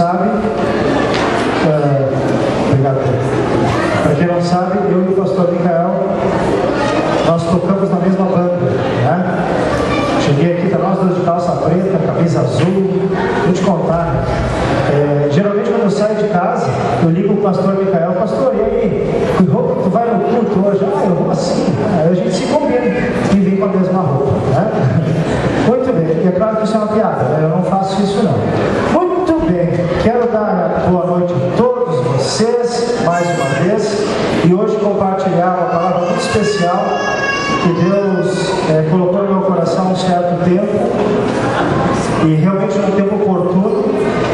sabe, obrigado. Para quem não sabe, eu e o pastor Micael, nós tocamos na mesma banda, né? Cheguei aqui, tá nós dois de calça preta, camisa azul, vou te contar, né? Geralmente quando eu saio de casa, eu ligo o pastor Micael: pastor, e aí? Que roupa tu vai no culto hoje? Eu vou assim. Aí a gente se combina e vem com a mesma roupa, né? Muito bem, e é claro que isso é uma piada, né? Eu não faço isso não. Muito bem, quero dar boa noite a todos vocês, mais uma vez, e hoje compartilhar uma palavra muito especial que Deus colocou no meu coração há um certo tempo, e realmente num tempo oportuno,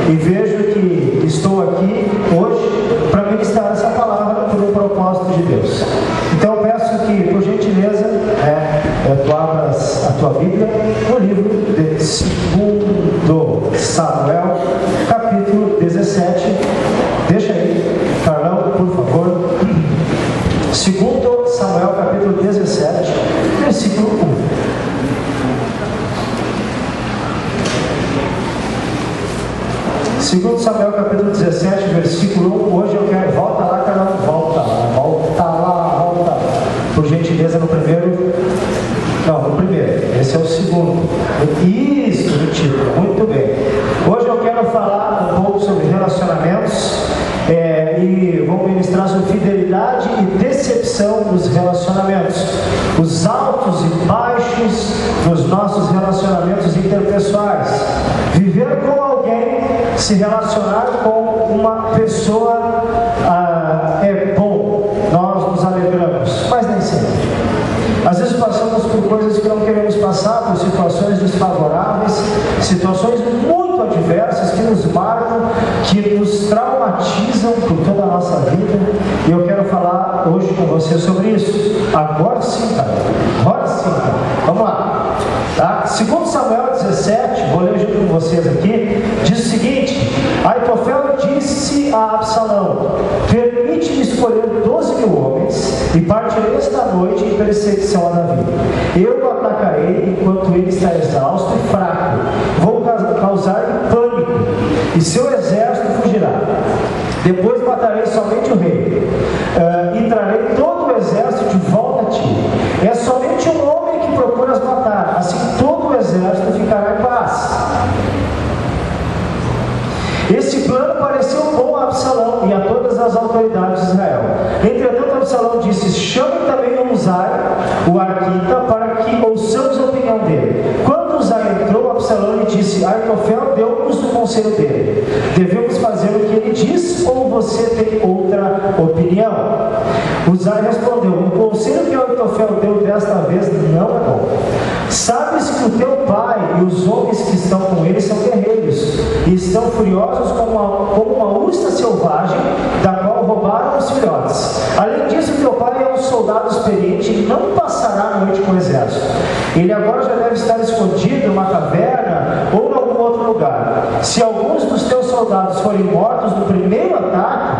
e vejo que estou aqui hoje para ministrar essa palavra por um propósito de Deus. Então eu peço que, por gentileza, tu abras a tua Bíblia no livro de 2 Samuel, capítulo 17. Deixa aí, Carlão, por favor. 2 Samuel, capítulo 17, versículo 1. Segundo Samuel, capítulo 17, versículo 1. Hoje eu quero... Volta lá, Carlão. Volta lá. Por gentileza, no primeiro... Não, no primeiro. Esse é o segundo. Isso, no título. Muito bem. Hoje eu quero falar um pouco sobre relacionamentos. E vou ministrar sobre fidelidade e decepção nos relacionamentos. Os altos e baixos dos nossos relacionamentos interpessoais. Viver com alguém, se relacionar com uma pessoa é bom, nós nos alegramos, mas nem sempre. Às vezes passamos por coisas que não queremos passar, por situações desfavoráveis, situações muito adversas que nos marcam, que nos traumatizam por toda a nossa vida. E eu quero falar hoje com você sobre isso. Agora sim, cara. Vamos lá. Tá? 2 Samuel 17, vou ler junto com vocês aqui, diz o seguinte: Aitofel disse a Absalão: permite-me escolher 12.000 homens e partirei esta noite em perseguição a Davi. Eu o atacarei enquanto ele está exausto e fraco. Vou causar pânico e seu exército fugirá. Depois matarei somente o rei e trarei todo o exército de volta a ti. É somente um homem que procuras matar, assim todo o exército ficará em paz. Esse plano pareceu bom a Absalão e a todas as autoridades de Israel. Entretanto, Absalão disse: chame também Uzai, o arquita, para que ouçamos a opinião dele. Quando Uzai entrou, Absalão lhe disse: Aitofel deu-nos o conselho dele. Devemos fazer o que ele diz, ou você tem outra opinião? Uzai respondeu: o conselho que Aitofel deu desta vez não é bom. Sabes que o teu pai e os homens que estão com ele são guerreiros, e estão furiosos como uma ursa selvagem, da qual roubaram os filhotes. Além disso, teu pai é um soldado experiente e não passará a noite com o exército. Ele agora já deve estar escondido numa caverna ou em algum outro lugar. Se alguns dos teus soldados forem mortos no primeiro ataque,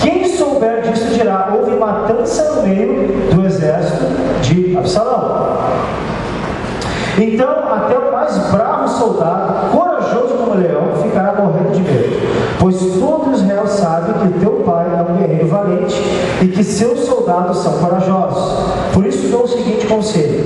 quem souber disso dirá: houve matança no meio do exército de Absalão. Então até o mais bravo soldado, corajoso como leão, ficará morrendo de medo, pois todo Israel sabe que teu pai é um guerreiro valente e que seus soldados são corajosos. Por isso dou o seguinte conselho: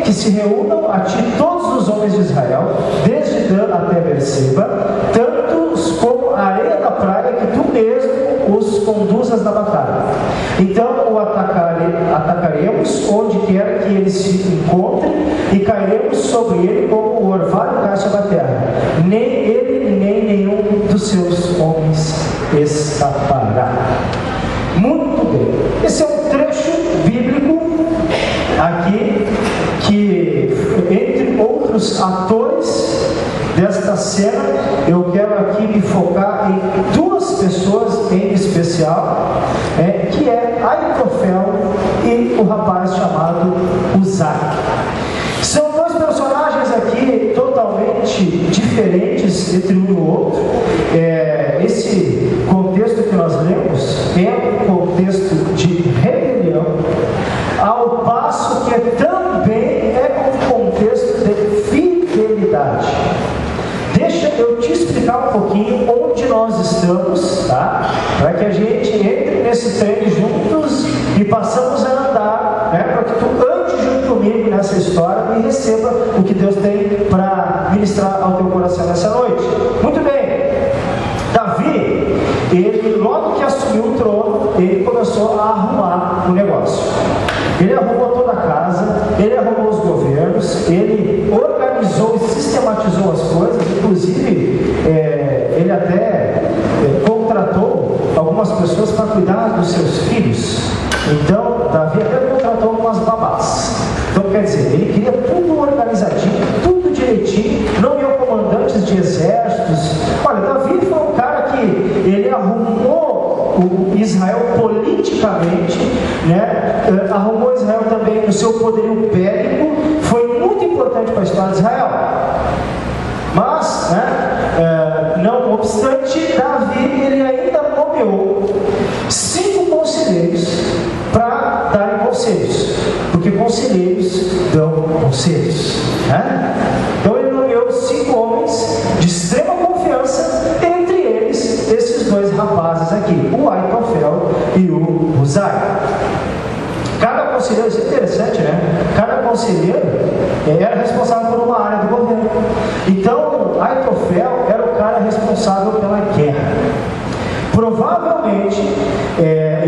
que se reúnam a ti todos os homens de Israel, desde Dan até Berseba, tantos como a areia da praia, que tu mesmo os conduzas na batalha. Então o atacaremos onde quer que ele se encontre e cairemos sobre ele como o orvalho cai sobre a terra. Nem ele, nem nenhum dos seus homens escapará. Muito bem. Esse é um trecho bíblico aqui que, entre outros atores desta cena, eu quero aqui me focar em duas pessoas em especial, que é Aitofel e o rapaz chamado Uzai. São dois personagens aqui totalmente diferentes entre um e o outro. Esse contexto que nós lemos é um contexto de rebelião, ao passo que também é um contexto de fidelidade. Deixa eu te explicar um pouquinho onde esse trem juntos e passamos a andar, né, para que tu ande junto comigo nessa história e receba o que Deus tem para ministrar ao teu coração nessa noite. Muito bem, Davi, ele logo que assumiu o trono, ele começou a arrumar o negócio. Ele arrumou toda a casa, ele arrumou os governos, ele organizou e sistematizou as coisas, inclusive ele até contratou algumas pessoas para cuidar dos seus filhos. Então, Davi até contratou algumas babás. Então, quer dizer, ele queria tudo organizadinho, tudo direitinho, não iam comandantes de exércitos. Olha, Davi foi um cara que ele arrumou o Israel politicamente, né? Arrumou Israel também no seu poderio bélico, foi muito importante para a história de Israel. Mas, né, não obstante, Davi ele ainda nomeou 5 conselheiros para darem conselhos, porque conselheiros dão conselhos, né? Então ele nomeou 5 homens de extrema confiança, entre eles esses 2 rapazes aqui, o Aitofel e o Husai. Cada conselheiro, isso é interessante, né? Cada conselheiro era responsável por uma área do governo. Então, Aitofel era o cara responsável pela guerra. Provavelmente,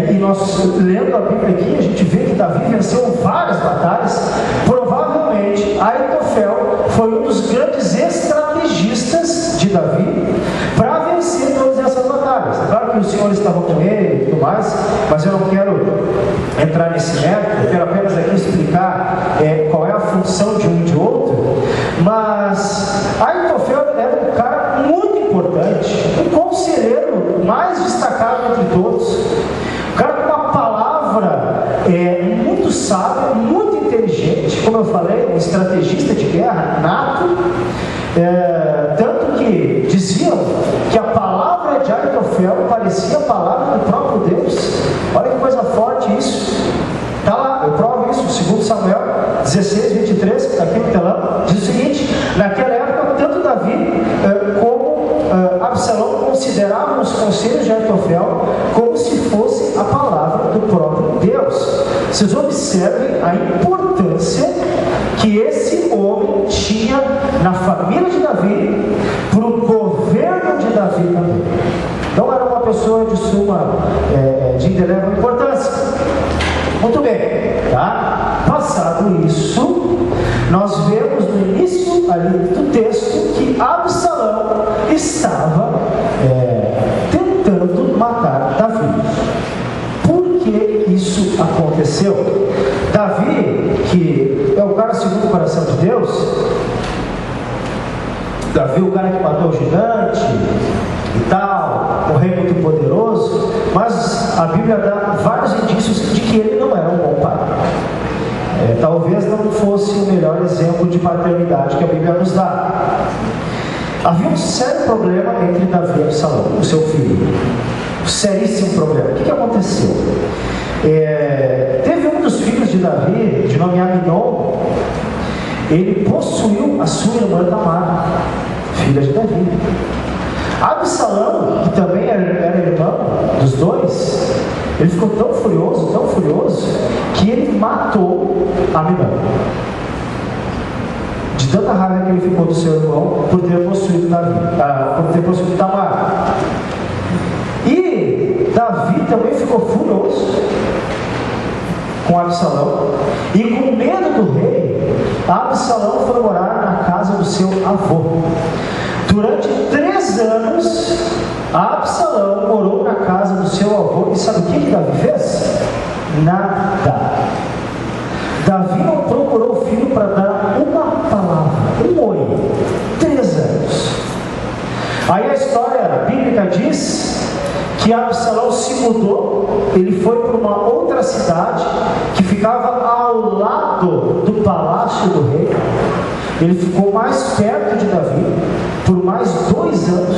e nós lendo a Bíblia aqui, a gente vê que Davi venceu várias batalhas. Provavelmente, Aitofel foi um dos grandes estrategistas de Davi para vencer todas essas batalhas. É claro que os senhores estavam com ele e tudo mais, mas eu não quero entrar nesse mérito, eu quero apenas aqui explicar qual é a função de um e de outro. Mas Aitofel era um cara muito importante, um conselheiro mais destacado entre todos, um cara com uma palavra muito sábia, muito inteligente, como eu falei, um estrategista de guerra nato, tanto que diziam que a palavra de Aitofel parecia a palavra do próprio Deus. Olha que coisa forte isso. Está lá, eu provo isso, 2 Samuel 16, 23, que está aqui no telão, diz o seguinte: naquela época, tanto Davi como Absalão consideravam os conselhos de Aitofel como se fosse a palavra do próprio Deus. Vocês observem a importância que esse homem tinha na família de Davi, para o governo de Davi também. Então era uma pessoa de suma, de indelével importância. Muito bem, tá? Passado isso, nós vemos no início ali do texto que Absalão estava tentando matar Davi. Por que isso aconteceu? Davi, que é o cara segundo o coração de Deus, Davi, o cara que matou o gigante e tal, o rei muito poderoso, mas a Bíblia dá vários indícios de que ele não era um bom pai. Talvez não fosse o melhor exemplo de paternidade que a Bíblia nos dá. Havia um sério problema entre Davi e Absalão, o seu filho. Um seríssimo problema. O que aconteceu? Teve um dos filhos de Davi, de nome Aminon, ele possuiu a sua irmã Tamar, filha de Davi. Absalão, que também era irmão dos dois, ele ficou tão furioso, que ele matou Aminon. De tanta raiva que ele ficou do seu irmão por ter possuído Tamar. E Davi também ficou furioso com Absalão, e com medo do rei, Absalão foi morar na casa do seu avô. Durante 3 anos, Absalão morou na casa do seu avô, e sabe o que Davi fez? Nada. Davi não procurou o filho para dar uma palavra, um oi. 3 anos. Aí a história bíblica diz que Absalão se mudou, ele foi para uma outra cidade que ficava ao lado do palácio do rei. Ele ficou mais perto de Davi por mais 2 anos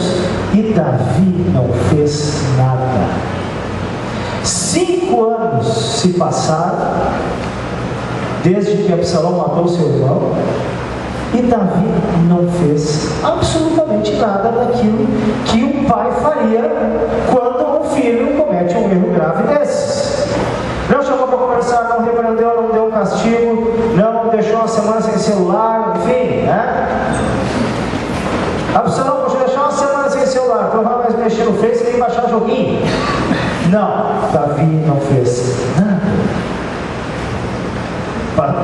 e Davi não fez nada. 5 anos se passaram desde que Absalão matou seu irmão e Davi não fez absolutamente nada daquilo que um pai faria quando um filho filho comete um erro grave desses. Não chamou para conversar, não repreendeu, não deu um castigo, não deixou uma semana sem celular, enfim, né? Absalão, poxa, deixar uma semana sem celular, tu não vai mais mexer no Face nem baixar joguinho. Não, Davi não fez nada.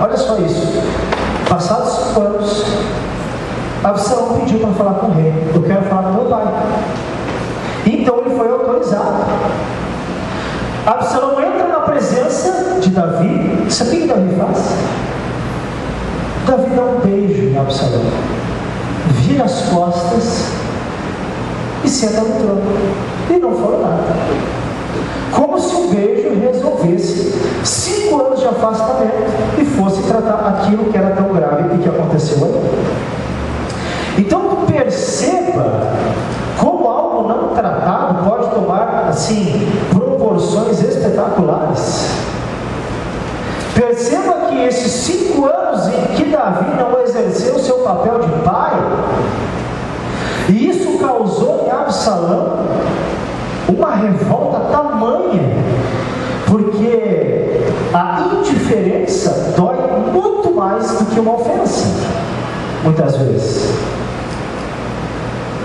Olha só isso. Passados 5 anos, Absalão pediu para falar com o rei. Eu quero falar com meu pai. Então ele foi autorizado. Absalão entra na presença de Davi. Sabe o que Davi faz? Davi dá um beijo em Absalão, vira as costas e senta no trono. E não falou nada. Como se um beijo resolvesse 5 anos de afastamento e fosse tratar aquilo que era tão grave e que aconteceu ali. Então perceba como algo não tratado pode tomar assim proporções espetaculares. Perceba que esses 5 anos em que Davi não exerceu o seu papel de pai, e isso causou em Absalão uma revolta tamanha, porque a indiferença dói muito mais do que uma ofensa, muitas vezes.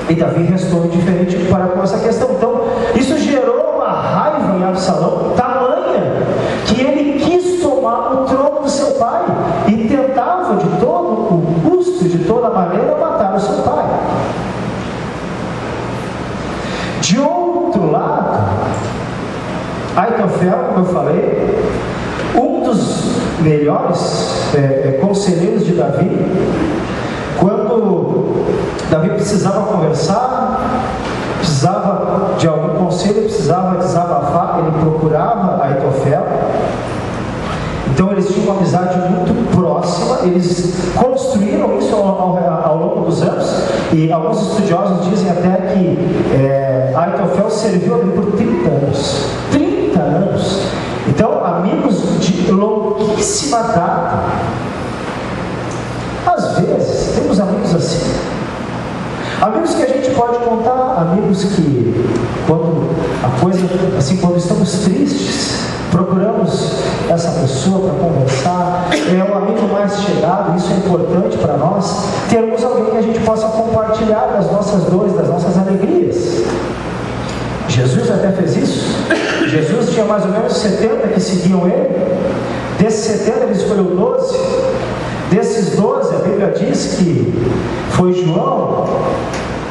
E Davi restou indiferente para com essa questão. Então, isso gerou uma raiva em Absalão tamanha que ele quis tomar o trono do seu pai e tentava de todo o custo, de toda maneira, matar o seu pai. De outro lado, Aitofel, como eu falei, um dos melhores conselheiros de Davi, quando Davi precisava conversar, precisava de algum conselho, precisava desabafar, ele procurava Aitofel. Então eles tinham uma amizade muito próxima, eles construíram isso ao longo dos anos, e alguns estudiosos dizem até que Aitofel serviu ali por 30 anos. 30 anos! Então, amigos de longuíssima data. Às vezes, temos amigos assim. Amigos que a gente pode contar, amigos que, quando estamos tristes, procuramos essa pessoa para conversar, é o amigo mais chegado. Isso é importante para nós, termos alguém que a gente possa compartilhar das nossas dores, das nossas alegrias. Jesus até fez isso. Jesus tinha mais ou menos 70 que seguiam ele. Desses 70 ele escolheu 12. Desses 12, a Bíblia diz que foi João,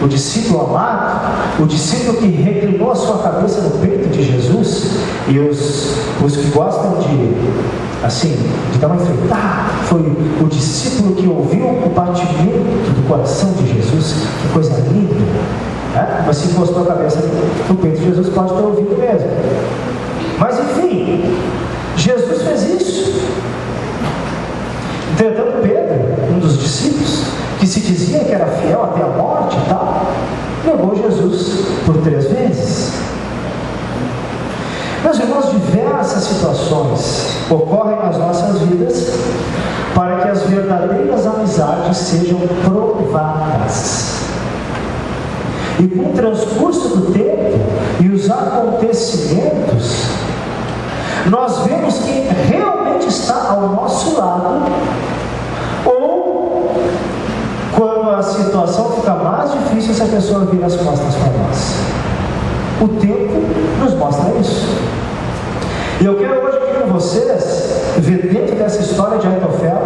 o discípulo amado, o discípulo que reclinou a sua cabeça no peito de Jesus, e os que gostam de dar uma enfeitada, foi o discípulo que ouviu o batimento do coração de Jesus. Que coisa linda, né? Mas se encostou a cabeça no peito de Jesus, pode ter ouvido mesmo. Mas enfim, Jesus fez isso. Entretanto, Pedro, um dos discípulos, que se dizia que era fiel até a morte e tal, negou Jesus por 3 vezes. Meus irmãos, diversas situações ocorrem nas nossas vidas para que as verdadeiras amizades sejam provadas. E com o transcurso do tempo e os acontecimentos, nós vemos quem realmente está ao nosso lado, ou quando a situação fica mais difícil, essa pessoa vira as costas para nós. O tempo nos mostra isso. E eu quero hoje aqui com vocês ver dentro dessa história de Aitofel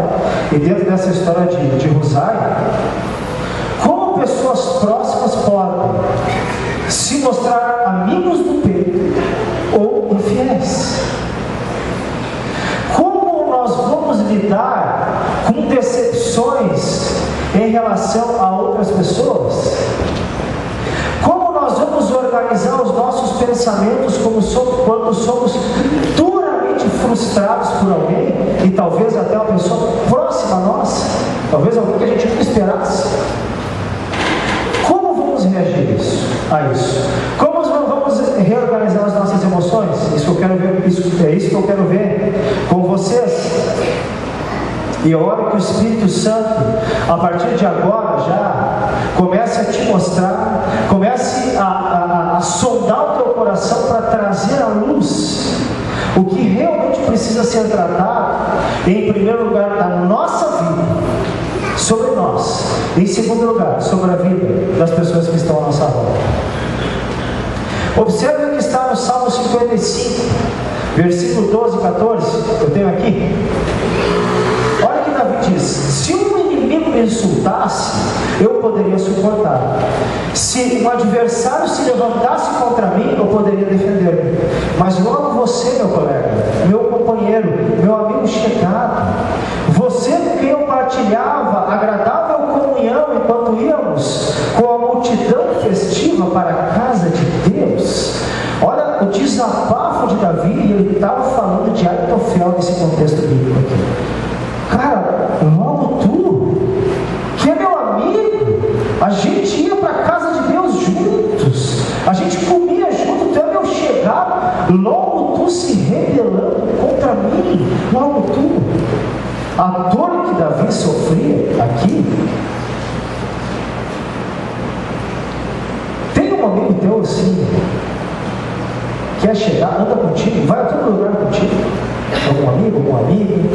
e dentro dessa história de Husai, como pessoas próximas podem se mostrar amigos do peito ou infiéis. Como nós vamos lidar com decepções em relação a outras pessoas? Como nós vamos organizar os nossos pensamentos quando somos duramente frustrados por alguém, e talvez até uma pessoa próxima a nós, talvez alguém que a gente não esperasse? Como vamos reagir a isso? Como vamos reorganizar as nossas emoções? É isso que eu quero ver com vocês. E eu oro que o Espírito Santo, a partir de agora já, comece a te mostrar, comece a sondar o teu coração para O que realmente precisa ser tratado, em primeiro lugar, na nossa vida, sobre nós. Em segundo lugar, sobre a vida das pessoas que estão à nossa volta. Observe o que está no Salmo 55, versículo 12 e 14. Eu tenho aqui. Olha o que Davi diz: se um inimigo me insultasse, eu poderia suportar. Se um adversário se levantasse contra mim, eu poderia defender-me. Mas logo você, meu colega, meu companheiro, meu amigo chegado, você com quem eu partilhava agradável comunhão enquanto íamos com a multidão festiva para a casa de Deus. Olha o desabafo de Davi, e ele estava falando de Aitofel nesse contexto bíblico aqui. Cara, logo tu, que é meu amigo, a gente ia para a casa de Deus juntos, a gente comia junto, tu é meu chegado, logo tu se rebelando contra mim, logo tu. A dor que Davi sofria aqui. Tem um amigo teu assim, quer chegar, anda contigo, vai a todo lugar contigo. Algum amigo, algum amigo,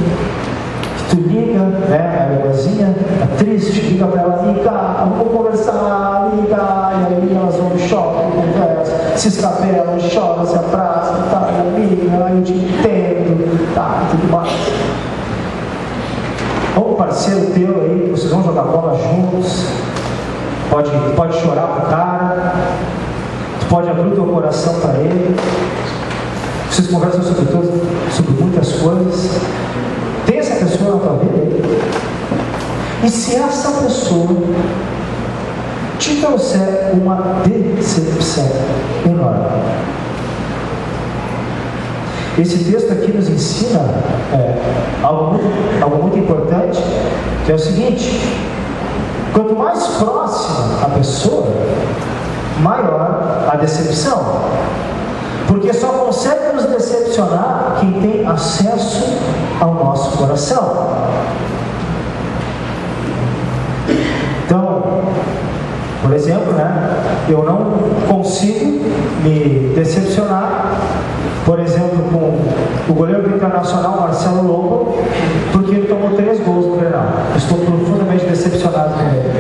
que tu liga, né, a irmãzinha, a triste, liga para ela, liga, vamos conversar, liga, e aí elas vão no shopping, conversam, se escapelam, choram, se abraçam, tá, amiga, aí eu te entendo, tá, tudo mais. Ou um parceiro teu aí, vocês vão jogar bola juntos, pode chorar pro cara, tu pode abrir o teu coração para ele, vocês conversam sobre muitas coisas. Tem essa pessoa na tua vida? E se essa pessoa te trouxer uma decepção enorme? Esse texto aqui nos ensina algo muito importante, que é o seguinte: quanto mais próxima a pessoa, maior a decepção. Porque só consegue nos decepcionar quem tem acesso ao nosso coração. Então, por exemplo, né, eu não consigo me decepcionar, por exemplo, com o goleiro do Internacional, Marcelo Lobo, porque ele tomou 3 gols no Grenal. Estou profundamente decepcionado com ele.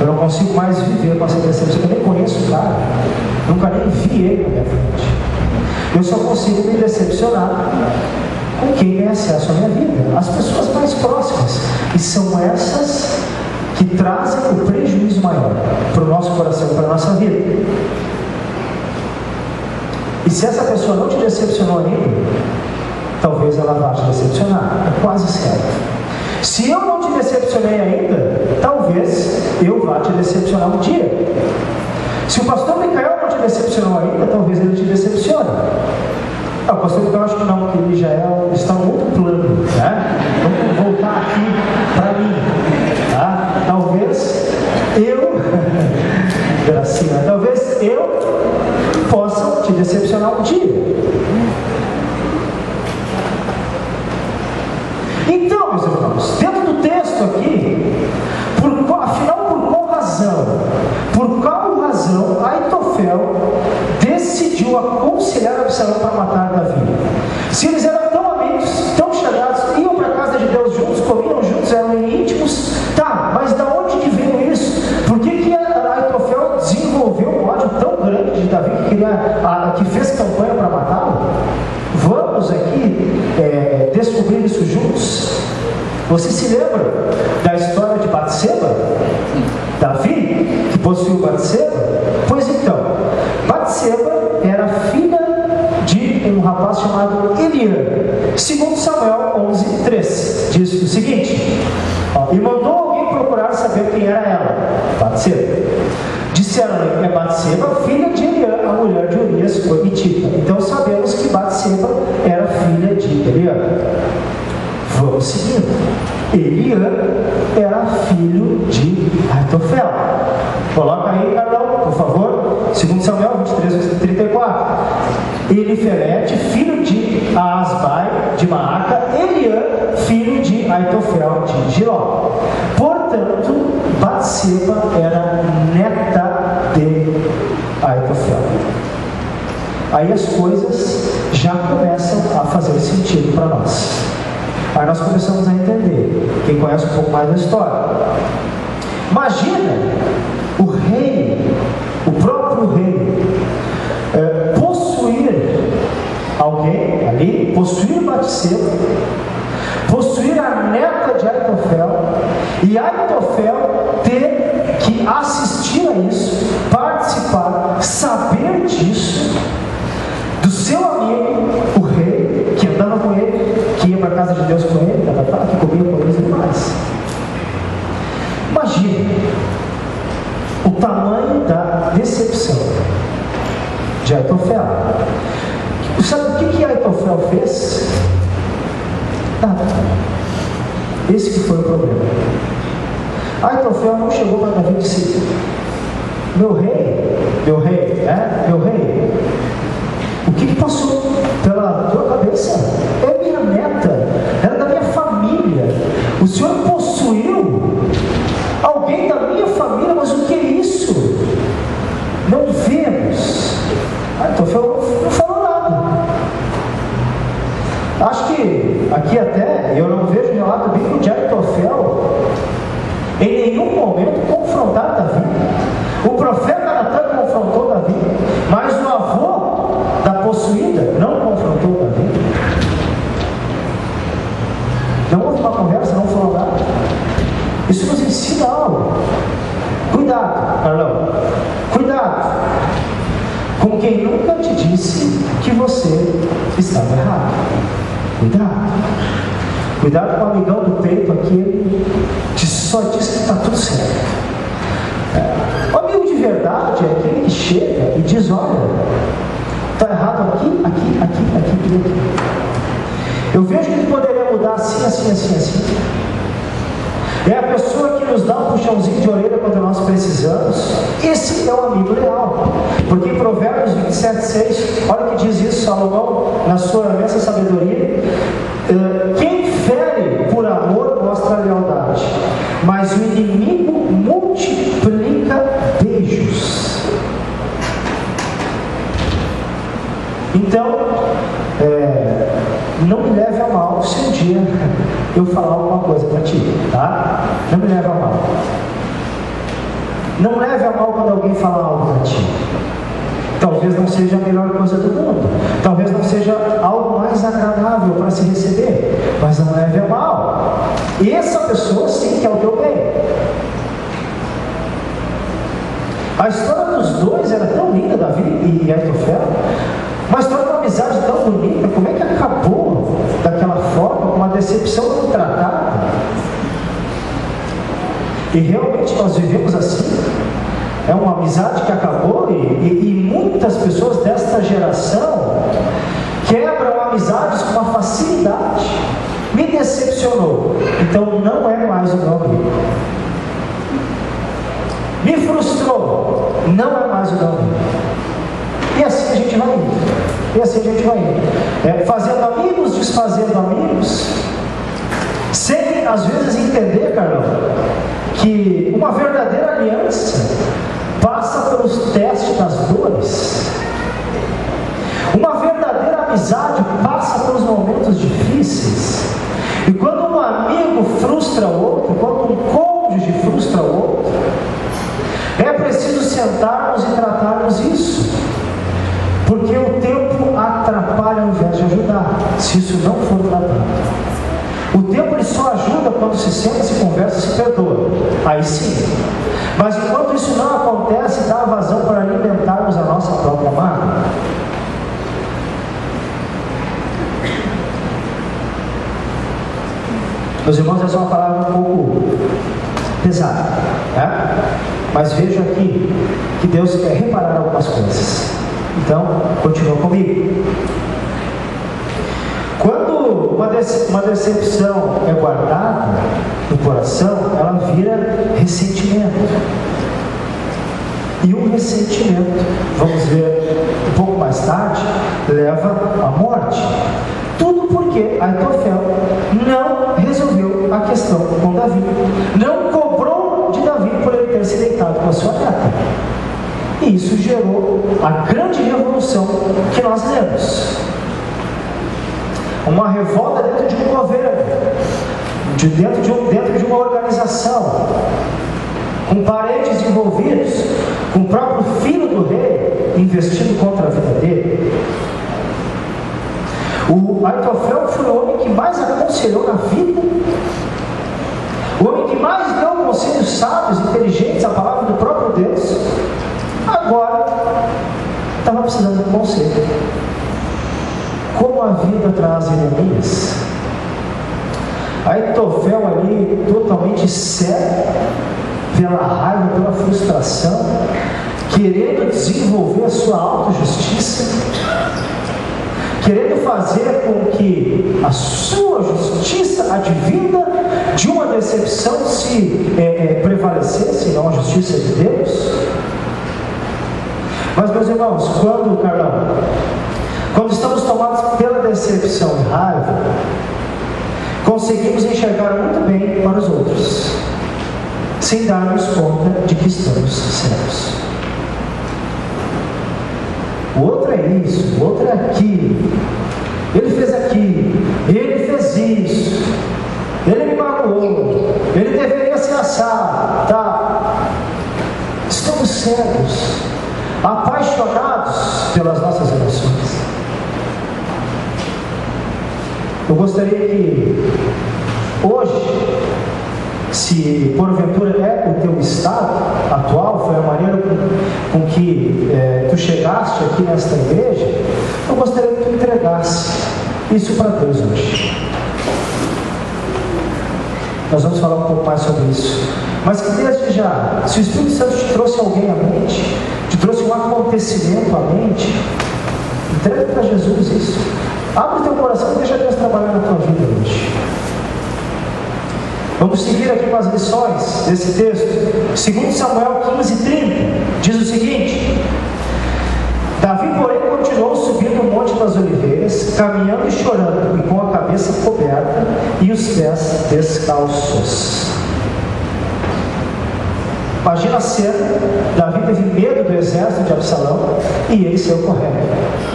Eu não consigo mais viver com essa decepção. Eu nem conheço o cara, nunca nem vi ele na minha frente. Eu só consigo me decepcionar com quem tem acesso à minha vida, as pessoas mais próximas. E são essas que trazem o prejuízo maior para o nosso coração, para a nossa vida. E se essa pessoa não te decepcionou ainda, talvez ela vá te decepcionar. É quase certo. Se eu não te decepcionei ainda, talvez eu vá te decepcionar um dia. Se o pastor Micael não te decepcionou ainda, talvez ele te decepcione. O pastor Micael, acho que não, porque ele já está no outro plano, né? Vamos voltar aqui para mim, tá? Talvez eu gracinha, talvez eu possa te decepcionar um dia. Então, meus irmãos, dentro do texto aqui, afinal, por qual razão Aitofel decidiu aconselhar Absalão para matar Davi? Se eles eram tão amigos, tão chegados, iam para a casa de Deus juntos, comiam juntos, eram íntimos, tá, mas da onde que veio isso? Por que Aitofel desenvolveu um ódio tão grande de Davi que fez campanha para matá-lo? Vamos aqui descobrir isso juntos. Você se lembra da história de Batseba? Davi, que possuiu Batseba? Pois então, Batseba era filha de um rapaz chamado Eliã. Segundo Samuel 11:3, diz o seguinte: e mandou alguém procurar saber quem era ela, Batseba. Disseram-lhe: é Batseba, filha de Eliã, a mulher de Urias, o Hitita. Então sabemos que Batseba era filha de Eliã. Vamos seguindo. Eliã era filho de Aitofel. Coloca aí, Carlão, por favor. 2 Samuel 23:34. Elifelete, filho de Asbai, de Maaca. Eliã, filho de Aitofel, de Giló. Portanto, Batseba era neta de Aitofel. aí as coisas já começam a fazer sentido para nós. Aí nós começamos a entender, quem conhece um pouco mais da história. Imagina o rei, o próprio rei, possuir alguém ali, possuir Batseba, possuir a neta de Aitofel, e Aitofel ter que assistir a isso, participar, saber disso, do seu amigo, o rei, que andava com ele, que ia para a casa de Deus com ele, que comia com eles e mais. Imagina o tamanho da decepção de Aitofel. Sabe o que Aitofel fez? Nada. Esse que foi o problema. Aitofel não chegou para Davi e disse: meu rei, o que passou pela tua cabeça? É minha neta, era da minha família. O senhor possuiu alguém da minha família, mas o que é isso? Não vemos. Aitofel não falou nada. Acho que aqui até, eu não vejo relato bíblico de Aitofel em nenhum momento confrontar Davi. O profeta Natan confrontou Davi, mas o avô da possuída não confrontou Davi. Não houve uma conversa, não falou nada. Isso nos ensina algo. Cuidado, Carlão, cuidado com quem nunca te disse que você estava errado. Cuidado com o amigão do peito aqui, que só diz que está tudo certo. O amigo de verdade é aquele que chega e diz: olha, está errado aqui. Eu vejo que ele poderia mudar assim. É a pessoa que nos dá um puxãozinho de orelha quando nós precisamos. Esse é o amigo leal. Porque em Provérbios 27:6, olha o que diz isso Salomão na sua imensa sabedoria: quem fere por amor mostra lealdade, mas o inimigo multiplica beijos. Então, não me leve a mal se um dia eu falar alguma coisa para ti, tá? Não me leve a mal. Não leve a mal quando alguém falar algo para ti. Talvez não seja a melhor coisa do mundo, talvez não seja algo mais agradável para se receber, mas não leve a mal. E essa pessoa sim que é o teu bem. A história dos dois era tão linda, Davi e Aitofel, uma história de uma amizade tão bonita. Como é que acabou daquela forma, com uma decepção não tratada? E realmente nós vivemos assim. É uma amizade que acabou e muitas pessoas desta geração quebram amizades com uma facilidade. Me decepcionou, então não é mais o meu amigo. Me frustrou, não é mais o meu amigo. E assim a gente vai indo. Fazendo amigos, desfazendo amigos, sem às vezes entender, Carlão, que uma verdadeira aliança passa pelos testes das dores. Uma verdadeira amizade passa pelos momentos difíceis. E quando um amigo frustra o outro, quando um cônjuge frustra o outro, é preciso sentarmos e tratarmos isso. Porque o tempo atrapalha ao invés de ajudar, se isso não for tratado. O tempo ele só ajuda quando se senta, se conversa, se perdoa. Aí sim. Mas enquanto isso não acontece, dá vazão para alimentarmos a nossa própria mágoa. Meus irmãos, essa é uma palavra um pouco pesada, né? Mas vejo aqui que Deus quer reparar algumas coisas. Então, continua comigo. Quando uma decepção é guardada no coração, ela vira ressentimento. E um ressentimento, vamos ver um pouco mais tarde, leva à morte. Tudo porque Aitofel não resolveu a questão com Davi. Não cobrou de Davi por ele ter se deitado com a sua neta. E isso gerou a grande revolução que nós lemos. Uma revolta dentro de um governo, dentro de uma organização, com parentes envolvidos, com o próprio filho do rei investindo contra a vida dele. O Aitofel foi o homem que mais aconselhou na vida, o homem que mais deu conselhos sábios, inteligentes, a palavra do próprio Deus. Agora estava precisando de um conselho. Como a vida traz inimigos, Aitofel ali totalmente cego pela raiva, pela frustração, querendo desenvolver a sua autojustiça, querendo fazer com que a sua justiça advinda de uma decepção se prevalecesse, não a justiça de Deus. Mas, meus irmãos, quando estamos tomados pela decepção e raiva, conseguimos enxergar muito bem para os outros, sem darmos conta de que estamos cegos. O outro é isso, o outro é aquilo, ele fez aquilo, ele fez isso, ele me magoou, ele deveria se assar, tá? Estamos cegos, apaixonados pelas nossas emoções. Eu gostaria que hoje, se porventura é o teu estado atual, foi a maneira com que tu chegaste aqui nesta igreja, eu gostaria que tu entregasse isso para Deus hoje. Nós vamos falar um pouco mais sobre isso, mas que desde já, se o Espírito Santo te trouxe alguém à mente, te trouxe um acontecimento à mente, entrega para Jesus isso. Abre o teu coração e deixa Deus trabalhar na tua vida hoje. Vamos seguir aqui com as lições desse texto. 2 Samuel 15:30 diz o seguinte: Davi, porém, continuou subindo o Monte das Oliveiras, caminhando e chorando, e com a cabeça coberta e os pés descalços. Imagina a cena: Davi teve medo do exército de Absalão e ele saiu correndo.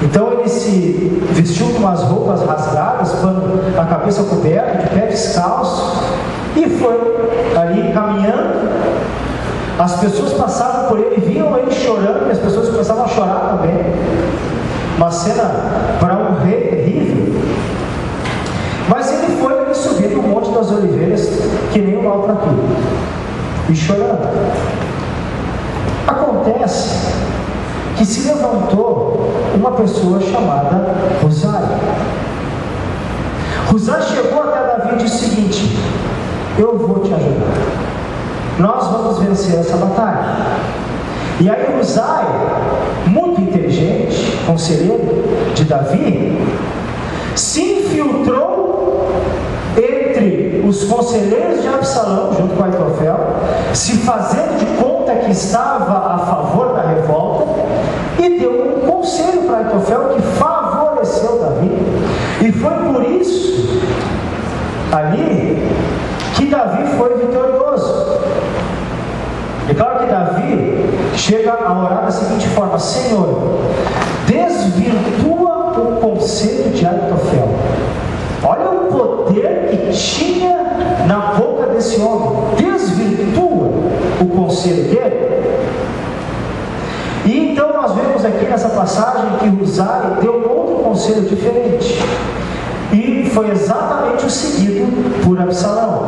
Então ele se vestiu com umas roupas rasgadas, com a cabeça coberta, de pé descalço, e foi ali caminhando. As pessoas passavam por ele, viam ele chorando, e as pessoas começavam a chorar também. Uma cena para um rei terrível. Mas ele foi ali subir no Monte das Oliveiras, que nem um maltrapilho, e chorando. Acontece que se levantou uma pessoa chamada Husai. Husai chegou até Davi e disse o seguinte: eu vou te ajudar, nós vamos vencer essa batalha. E aí Husai, muito inteligente, conselheiro de Davi, se infiltrou entre os conselheiros de Absalão, junto com Aitofel, se fazendo de conta que estava a favor da revolta, e deu um conselho para Aitofel que favoreceu Davi. E foi por isso ali que Davi foi vitorioso. É claro que Davi chega a orar da seguinte forma: Senhor, desvirtua o conselho de Aitofel. Olha o poder que tinha na boca desse homem. Desvirtua o conselho dele. E então nós vemos aqui nessa passagem que Husai deu um outro conselho diferente. E foi exatamente o seguido por Absalão.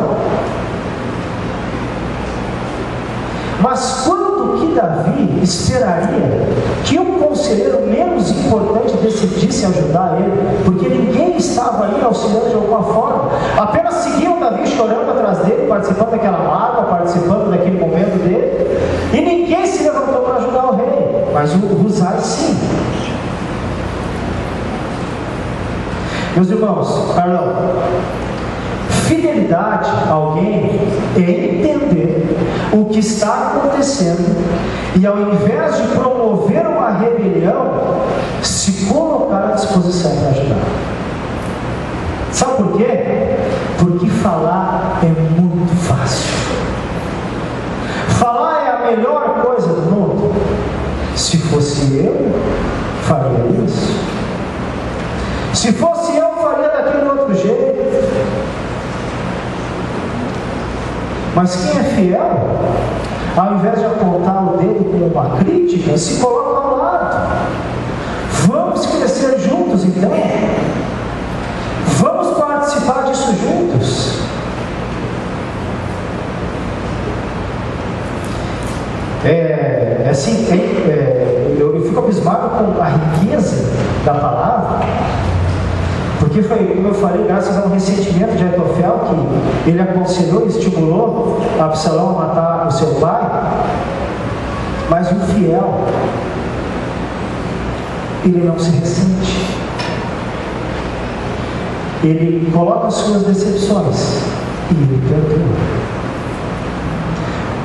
Mas quando que Davi esperaria que um conselheiro menos importante decidisse ajudar ele? Porque ninguém estava ali auxiliando de alguma forma. Apenas seguiam Davi chorando atrás dele, participando daquela mágoa, participando daquele momento dele. E ninguém se levantou para ajudar o rei. Mas o Husai sim. Meus irmãos, Carlão, fidelidade a alguém é entender o que está acontecendo e, ao invés de promover uma rebelião, se colocar à disposição para ajudar. Sabe por quê? Porque falar é muito fácil. Falar é a melhor coisa do eu faria isso. Se fosse eu, faria daquele outro jeito. Mas quem é fiel, ao invés de apontar o dedo com uma crítica, se coloca ao lado. Vamos crescer juntos, então. Vamos participar disso juntos. Eu fico abismado com a riqueza da palavra, porque foi, como eu falei, graças a um ressentimento de Aitofel, que ele aconselhou e estimulou Absalão a matar o seu pai. Mas o fiel, ele não se ressente, ele coloca as suas decepções e ele perdoa.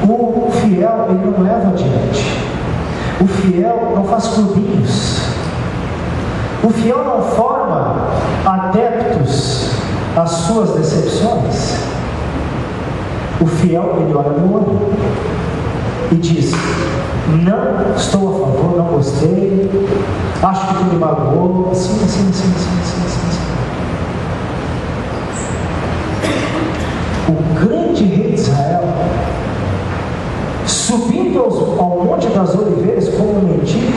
O fiel, ele não leva adiante. O fiel não faz clubinhos. O fiel não forma adeptos às suas decepções. O fiel, ele olha no olho e diz: não estou a favor, não gostei, acho que tu me magoou, assim. O grande rei de Israel, subindo ao Monte das Oliveiras como um mendigo.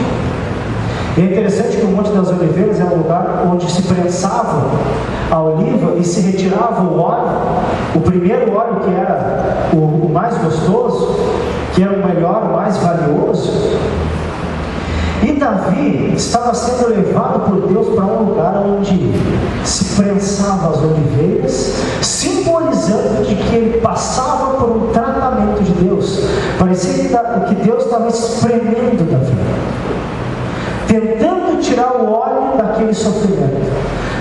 É interessante que o Monte das Oliveiras é um lugar onde se prensava a oliva e se retirava o óleo, o primeiro óleo que era o mais gostoso, que era o melhor, o mais valioso. E Davi estava sendo levado por Deus para um lugar onde se prensava as oliveiras, simbolizando de que ele passava por um tratamento de Deus. Parecia que Deus estava espremendo Davi, tentando tirar o óleo daquele sofrimento,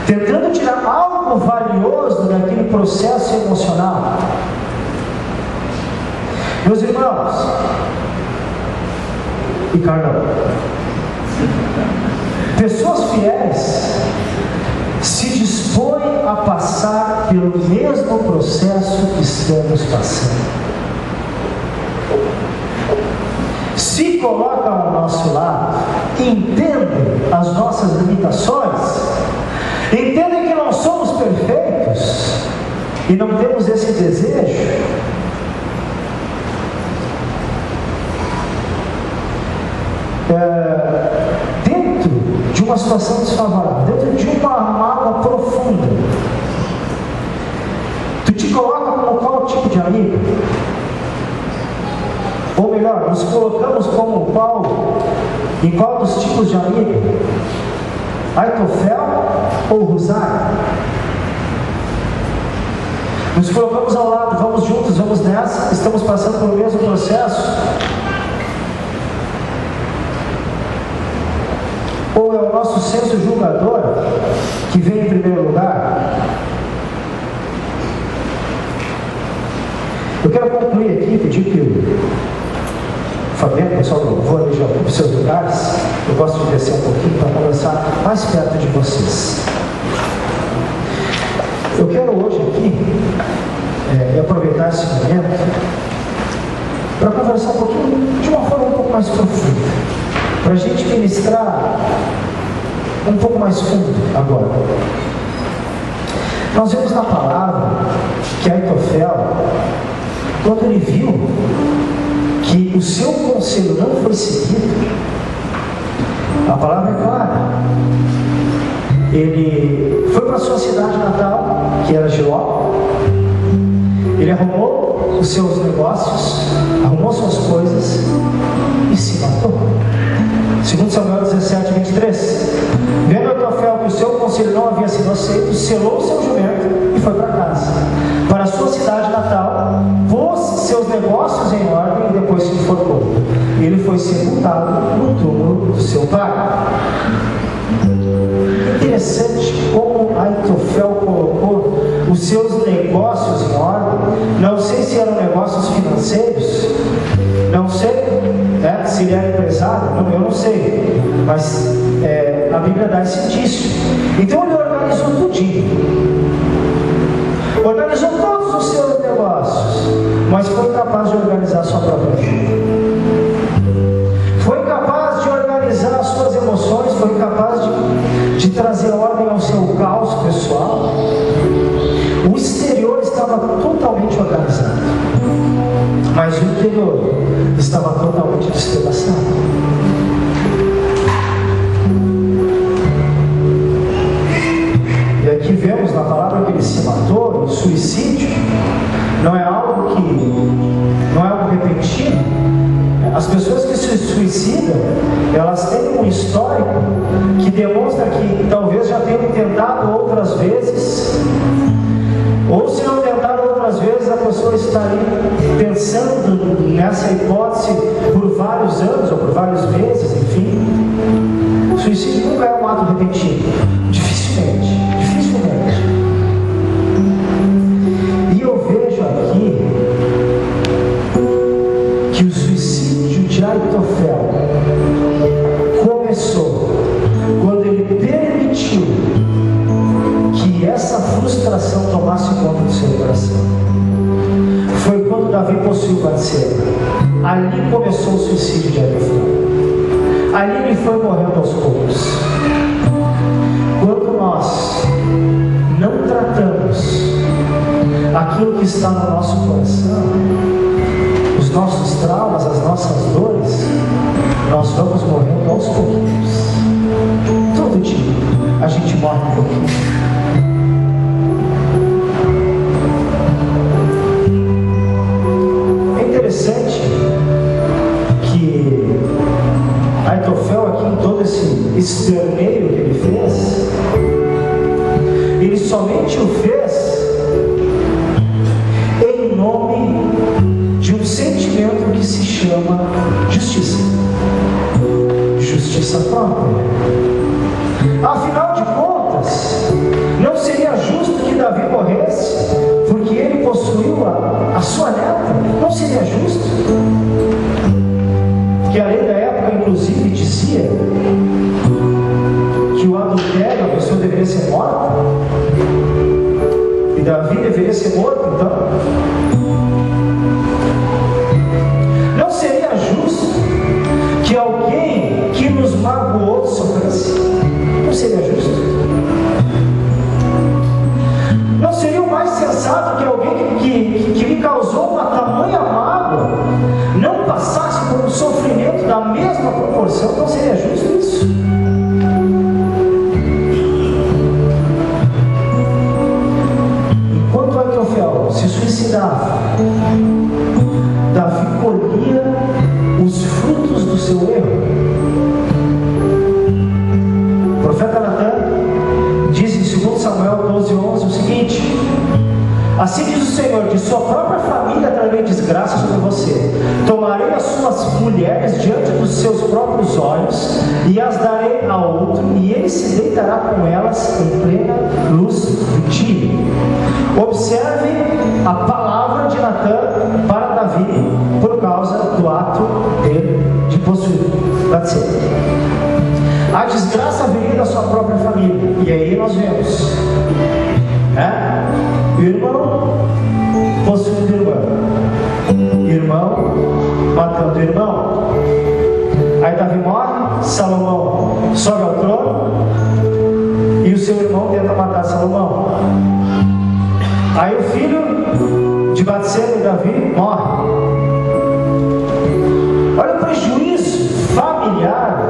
tentando tirar algo valioso daquele processo emocional. Meus irmãos, e Carlão, pessoas fiéis se dispõem a passar pelo mesmo processo que estamos passando. Se colocam ao nosso lado, entendem as nossas limitações, entendem que não somos perfeitos e não temos esse desejo. Dentro de uma situação desfavorável, dentro de uma mágoa profunda, tu te coloca como qual tipo de amigo? Ou melhor, nos colocamos como em qual dos tipos de amigo? Aitofel ou Husai? Nos colocamos ao lado, vamos juntos, vamos nessa, estamos passando pelo mesmo processo? Ou é o nosso senso julgador que vem em primeiro lugar? Eu quero concluir aqui, pedir que o Fabiano, pessoal do louvor, ali já para os seus lugares. Eu gosto de descer um pouquinho para conversar mais perto de vocês. Eu quero hoje aqui aproveitar esse momento para conversar um pouquinho, de uma forma um pouco mais profunda, para a gente ministrar um pouco mais fundo agora. Nós vemos na palavra que Aitofel, quando ele viu que o seu conselho não foi seguido, a palavra é clara. Ele foi para a sua cidade natal, que era Giló. Ele arrumou os seus negócios, arrumou suas coisas e se matou. Segundo Samuel 17, 23. Vendo Aitofel que o seu conselho não havia sido aceito, selou o seu jumento e foi para casa, para a sua cidade natal, pôs seus negócios em ordem e depois se enforcou. Ele foi sepultado no túmulo do seu pai. Interessante como Aitofel colocou os seus negócios em ordem. Não sei se eram negócios financeiros, não sei se ele era empresário, eu não sei, mas a Bíblia dá esse indício. Então ele organizou tudinho, organizou todos os seus negócios, mas foi capaz de organizar a sua própria vida, foi capaz de organizar a estava totalmente organizado, mas o interior estava totalmente despedaçado. E aqui vemos na palavra que ele se matou. O suicídio não é algo repentino. As pessoas que se suicidam, elas têm um histórico que demonstra que talvez já tenham tentado outras vezes, ou se não tentaram outras vezes, a pessoa está ali pensando nessa hipótese por vários anos ou por vários meses, enfim. O suicídio nunca é um ato repentino, dificilmente. E eu vejo aqui que o suicídio de Aitofel começou quando ele permitiu que essa frustração tomasse conta do seu coração. Foi quando Davi possuiu Batseba. Ali começou o suicídio de Aitofel. Ali ele foi morrendo aos poucos. Quando nós não tratamos aquilo que está no nosso coração, os nossos traumas, as nossas dores, nós vamos morrendo aos pouquinhos. Todo dia a gente morre um pouquinho. É interessante que Aitofel, aqui em todo esse esperneio que ele fez, ele somente o fez em nome de um sentimento que se chama justiça. Justiça própria. Afinal de contas, não seria justo que Davi morresse porque ele possuiu a sua neta? Não seria justo? Porque a lei da época, inclusive, dizia que o adultério, a pessoa deveria ser morta, e Davi deveria ser morto. Então não seria justo que alguém que nos magoou sofresse? Não seria justo? Não seria o mais sensato que alguém que me causou uma tamanha mágoa não passasse por um sofrimento da mesma proporção? Não seria justo isso? Enquanto Aitofel se suicidava, Davi colhia os frutos do seu erro. O profeta Natan diz em 2 Samuel 12:11 o seguinte: assim diz o Senhor, de sua própria família trarei desgraça sobre você. Tomarei as suas mulheres diante dos seus próprios olhos e as darei a outro, e ele se deitará com elas em plena luz do dia. Observe a palavra de Natan para Davi por causa do ato dele de possuir Batseba. A desgraça viria da sua própria família. E aí nós vemos o irmão possuindo irmão, irmão matando irmão. Aí Davi morre, Salomão sobe ao trono e o seu irmão tenta matar Salomão. Aí o filho de Batseba e Davi morre. Olha o prejuízo familiar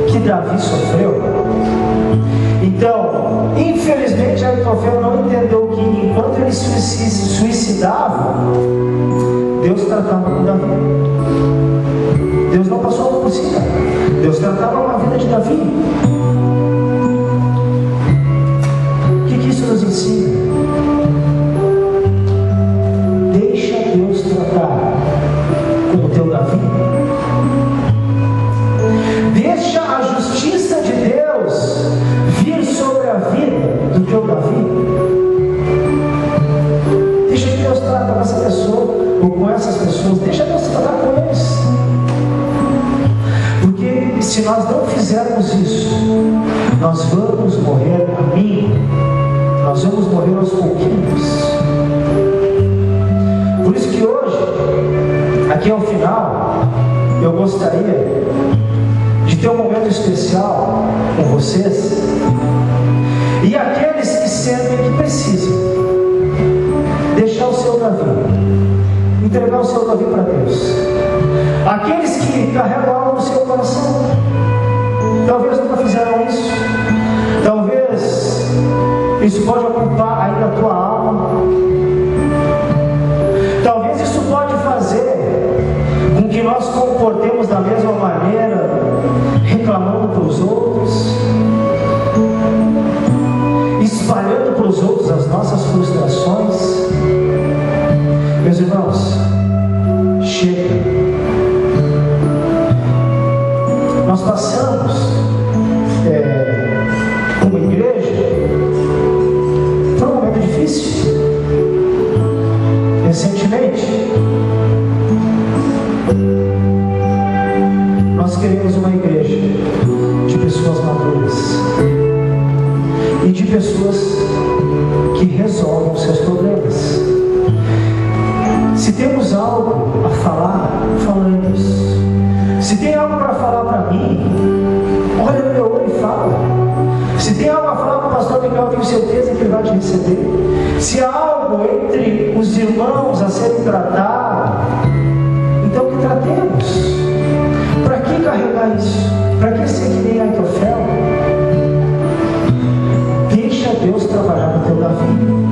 que Davi sofreu. Então, infelizmente, Aitofel não entendeu que enquanto ele se suicidava, Deus tratava com Davi. Deus não passou por cima. Deus tratava com a vida de Davi. O que isso nos ensina? Deixa Deus tratar com o teu Davi. Deixa a justiça de Deus vir sobre a vida do teu Davi. Deixa que Deus tratar com essa pessoa ou com essas pessoas. Deixa Deus tratar com eles. Porque se nós não fizermos isso, nós vamos morrer a mim. Nós vamos morrer aos pouquinhos. Por isso que hoje, aqui ao final, eu gostaria de ter um momento especial com vocês e aqueles que sentem que precisam. Davi, entregar o seu Davi para Deus. Aqueles que carregam algo no seu coração, talvez nunca fizeram isso, talvez isso pode ocupar ainda a tua alma, talvez isso pode fazer com que nós comportemos da mesma maneira, reclamando para os outros, espalhando para os outros as nossas frustrações. Meus irmãos, chega. Nós passamos como igreja por um momento difícil recentemente. Nós queremos uma igreja de pessoas maduras e de pessoas que resolvem os seus problemas. Se temos algo a falar, falamos. Se tem algo para falar para mim, olha no meu olho e fala. Se tem algo a falar para o pastor Miguel, tenho certeza que ele vai te receber. Se há algo entre os irmãos a serem tratados, então que tratemos. Para que carregar isso? Para que ser que nem Aitofel? Deixa Deus trabalhar no teu Davi.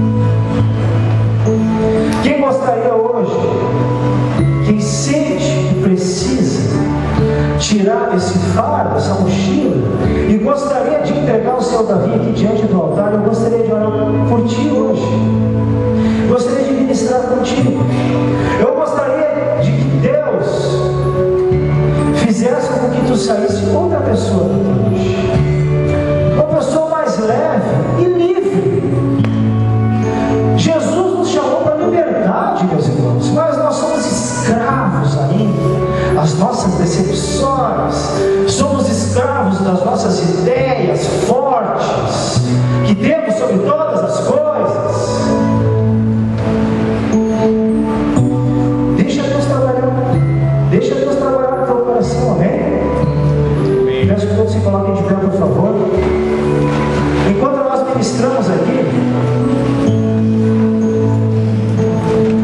Quem gostaria hoje, quem sente que precisa tirar esse fardo, essa mochila, e gostaria de entregar o seu Davi aqui diante do altar, eu gostaria de orar por ti hoje. Gostaria de ministrar contigo. Eu gostaria de que Deus fizesse com que tu saísse outra pessoa daqui hoje. Uma pessoa mais leve e livre. Jesus nos chamou para a liberdade, meus irmãos, mas nós somos escravos ainda, as nossas decepções, somos escravos das nossas ideias fortes, que temos sobre todas as coisas. Deixa Deus trabalhar no teu coração, amém? Peço que todos se coloquem de pé, por favor.